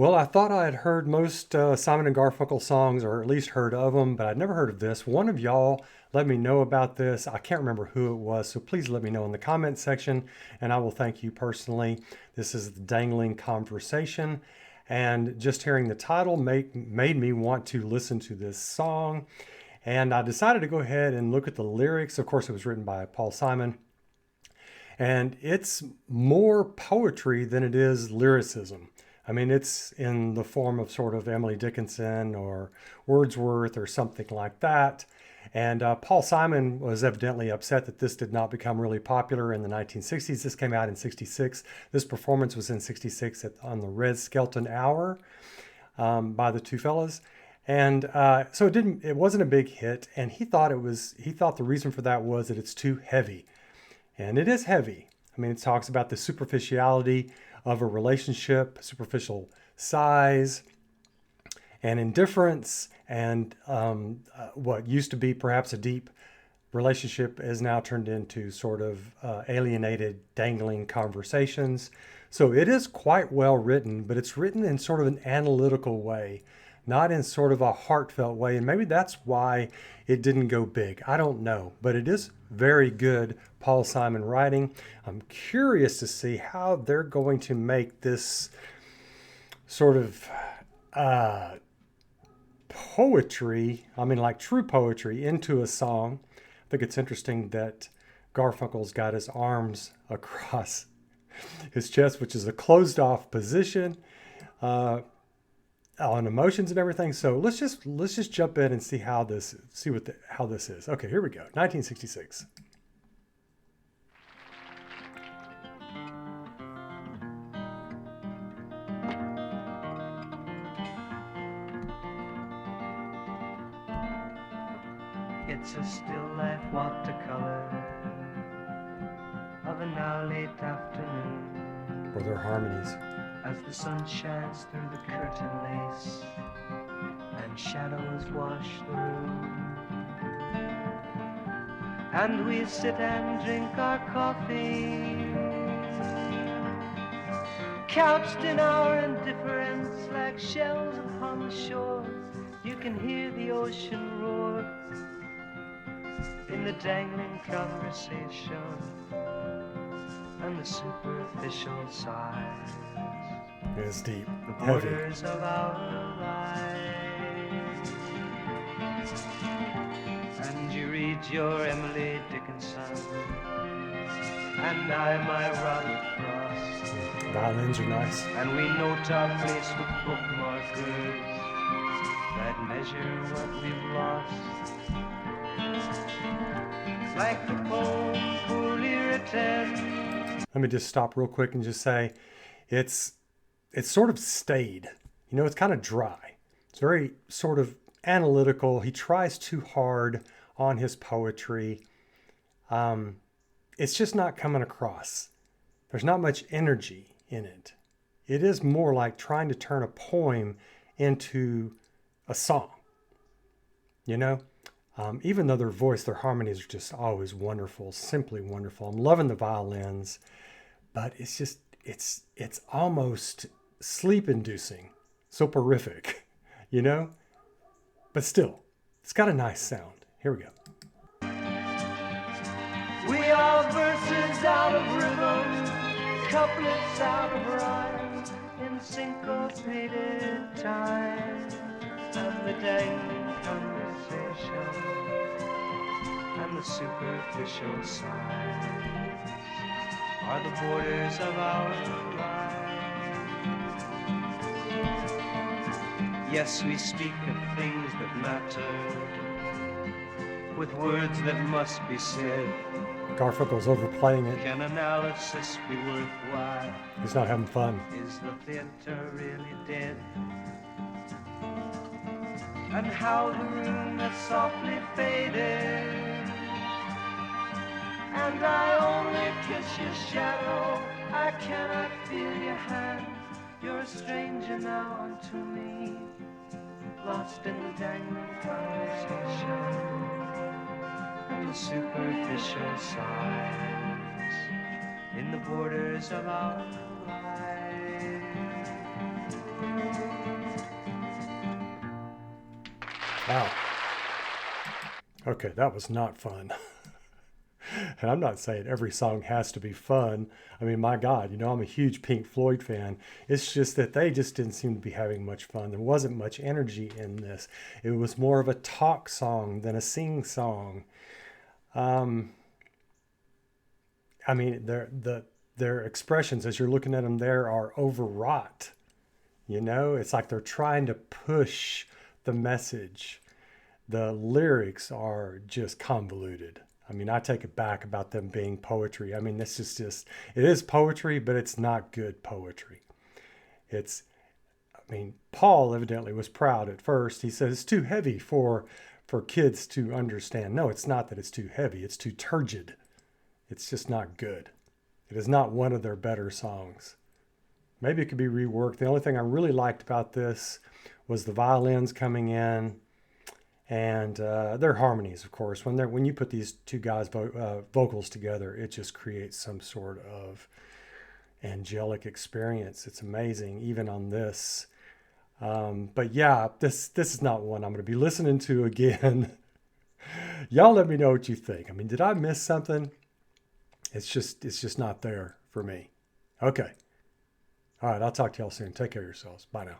Well, I thought I had heard most Simon and Garfunkel songs, or at least heard of them, but I'd never heard of this. One of y'all let me know about this. I can't remember who it was, so please let me know in the comment section, and I will thank you personally. This is the Dangling Conversation, and just hearing the title made me want to listen to this song. And I decided to go ahead and look at the lyrics. Of course, it was written by Paul Simon, and it's more poetry than it is lyricism. I mean, it's in the form of sort of Emily Dickinson or Wordsworth or something like that. And Paul Simon was evidently upset that this did not become really popular in the 1960s. This came out in 66. This performance was in 66 on the Red Skelton Hour by the two fellas. And so it wasn't a big hit. And he thought the reason for that was that it's too heavy. And it is heavy. I mean, it talks about the superficiality of a relationship, superficial size and indifference, and what used to be perhaps a deep relationship is now turned into sort of alienated, dangling conversations. So it is quite well written, but it's written in sort of an analytical way, not in sort of a heartfelt way. And maybe that's why it didn't go big. I don't know, but it is very good Paul Simon writing. I'm curious to see how they're going to make this sort of poetry, I mean like true poetry, into a song. I think it's interesting that Garfunkel's got his arms across his chest, which is a closed off position. On emotions and everything. So let's just jump in and see how this is. Okay, here we go. 1966. It's a still life watercolor of an now late afternoon, Or their harmonies. as the sun shines through the curtain lace and shadows wash the room, and we sit and drink our coffee, couched in our indifference like shells upon the shore. You can hear the ocean roar in the dangling conversation and the superficial sighs. It's deep, The heavy. borders of our lives. And you read your Emily Dickinson, and I my Robert Frost, Violins are nice. and we note our place with bookmarkers that measure what we've lost. Like the poem poorly written. Let me just stop real quick and just say it's sort of staid. You know, it's kind of dry. It's very sort of analytical. He tries too hard on his poetry. It's just not coming across. There's not much energy in it. It is more like trying to turn a poem into a song. You know? Even though their harmonies are just always wonderful, simply wonderful. I'm loving the violins, but it's almost sleep-inducing, soporific, you know? But still, it's got a nice sound. Here we go. We are verses out of rhythm, couplets out of rhyme, in syncopated time, and the dangling conversation and the superficial signs are the borders of our lives. Yes, we speak of things that matter, with words that must be said. Garfunkel's overplaying it. Can analysis be worthwhile? He's not having fun. Is the theater really dead? And how the room has softly faded, and I only kiss your shadow. I cannot feel your hand. You're a stranger now unto me, lost in the dangling conversation and the superficial signs in the borders of our lives. Wow. Okay, that was not fun. And I'm not saying every song has to be fun. I mean, my God, I'm a huge Pink Floyd fan. It's just that they just didn't seem to be having much fun. There wasn't much energy in this. It was more of a talk song than a sing song. Um, I mean, their expressions as you're looking at them there are overwrought. It's like they're trying to push the message. The lyrics are just convoluted. I mean, I take it back about them being poetry. I mean, this is just, it is poetry, but it's not good poetry. It's, I mean, Paul evidently was proud at first. He says it's too heavy for kids to understand. No, it's not that it's too heavy. It's too turgid. It's just not good. It is not one of their better songs. Maybe it could be reworked. The only thing I really liked about this was the violins coming in and their harmonies, of course. When you put these two guys' vocals together, it just creates some sort of angelic experience. It's amazing, even on this. But yeah, this is not one I'm going to be listening to again. Y'all let me know what you think. I mean, did I miss something? It's just not there for me. Okay. All right, I'll talk to y'all soon. Take care of yourselves. Bye now.